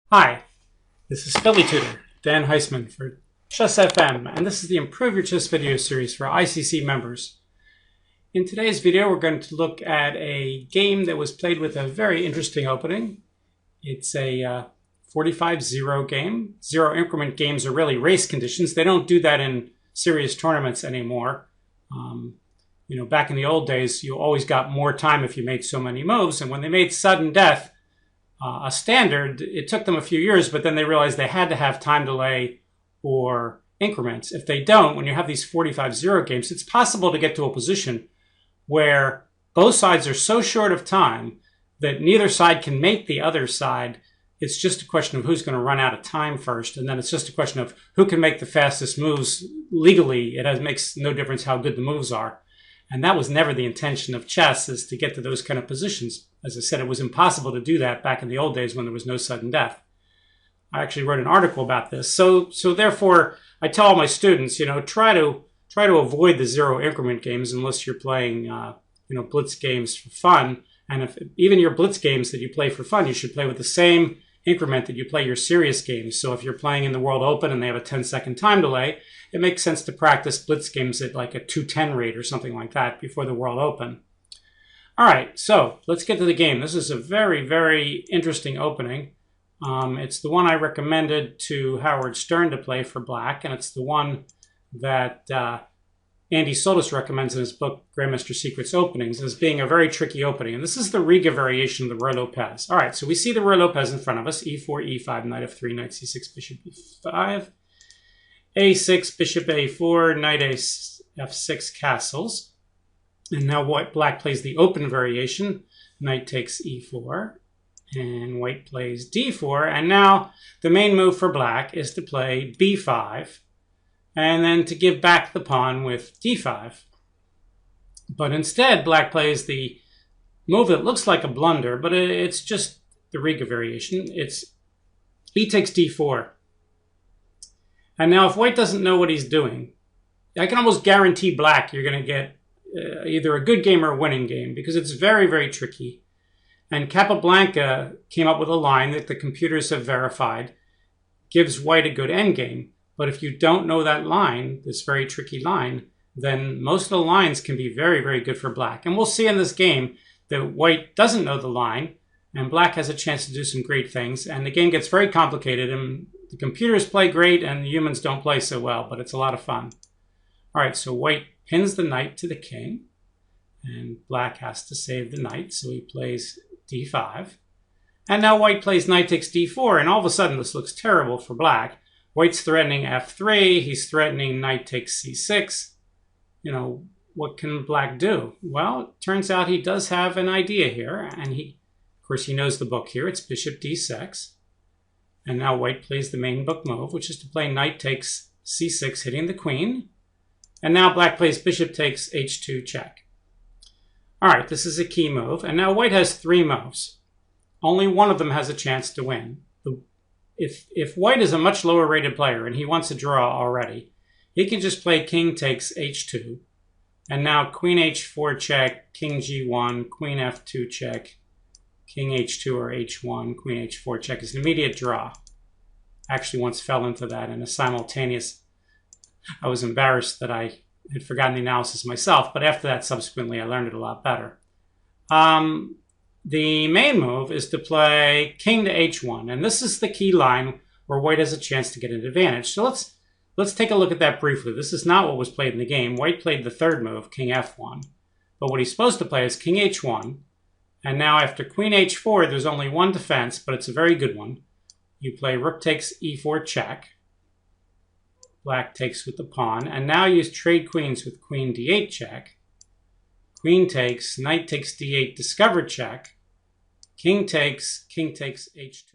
Hi, this is Philly Tutor, Dan Heisman for Chess FM, and this is the Improve Your Chess video series for ICC members. In today's video, we're going to look at a game that was played with a very interesting opening. It's a 45-0 game. Zero increment games are really race conditions. They don't do that in serious tournaments anymore. Back in the old days, you always got more time if you made so many moves, and when they made sudden death a standard, it took them a few years, but then they realized they had to have time delay or increments. If they don't, when you have these 45-0 games, it's possible to get to a position where both sides are so short of time that neither side can make the other side. It's just a question of who's going to run out of time first, and then it's just a question of who can make the fastest moves legally. It makes no difference how good the moves are. And that was never the intention of chess, is to get to those kind of positions. As I said, it was impossible to do that back in the old days when there was no sudden death. I actually wrote an article about this. So therefore, I tell all my students, try to avoid the zero increment games unless you're playing, blitz games for fun. And if even your blitz games that you play for fun, you should play with the same increment that you play your serious games. So if you're playing in the World Open and they have a 10-second time delay, it makes sense to practice blitz games at like a 2:10 rate or something like that before the World Open. All right, so let's get to the game. This is a very, very interesting opening. It's the one I recommended to Howard Stern to play for black, and it's the one that Andy Solis recommends in his book, Grandmaster Secrets Openings, as being a very tricky opening. And this is the Riga variation of the Ruy Lopez. All right, so we see the Ruy Lopez in front of us. E4, E5, knight f3, knight c6, bishop e5. A6, bishop a4, knight f6 castles. And now black plays the open variation. Knight takes e4. And white plays d4. And now the main move for black is to play b5. And then to give back the pawn with d5. But instead, black plays the move that looks like a blunder, but it's just the Riga variation. It's b takes d4. And now if white doesn't know what he's doing, I can almost guarantee black you're going to get either a good game or a winning game, because it's very, very tricky. And Capablanca came up with a line that the computers have verified gives white a good endgame. But if you don't know that line, this very tricky line, then most of the lines can be very, very good for black. And we'll see in this game that white doesn't know the line, and black has a chance to do some great things. And the game gets very complicated, and the computers play great, and the humans don't play so well, but it's a lot of fun. All right, so white pins the knight to the king, and black has to save the knight, so he plays d5. And now white plays knight takes d4, and all of a sudden this looks terrible for black. White's threatening f3, he's threatening knight takes c6. What can black do? Well, it turns out he does have an idea here, and of course he knows the book here. It's bishop d6. And now white plays the main book move, which is to play knight takes c6, hitting the queen. And now black plays bishop takes h2 check. All right, this is a key move. And now white has three moves. Only one of them has a chance to win. If white is a much lower rated player and he wants a draw already, he can just play king takes h2. And now queen h4 check, king g1, queen f2 check, king h2 or h1, queen h4 check is an immediate draw. I actually once fell into that in a simultaneous. I was embarrassed that I had forgotten the analysis myself, but after that, subsequently, I learned it a lot better. The main move is to play king to h1, and this is the key line where white has a chance to get an advantage. So let's take a look at that briefly. This is not what was played in the game. White played the third move, king f1, but what he's supposed to play is king h1, and now after queen h4, there's only one defense, but it's a very good one. You play rook takes e4 check. Black takes with the pawn, and now you trade queens with queen d8 check. Queen takes, knight takes d8, discovered check. King takes h2.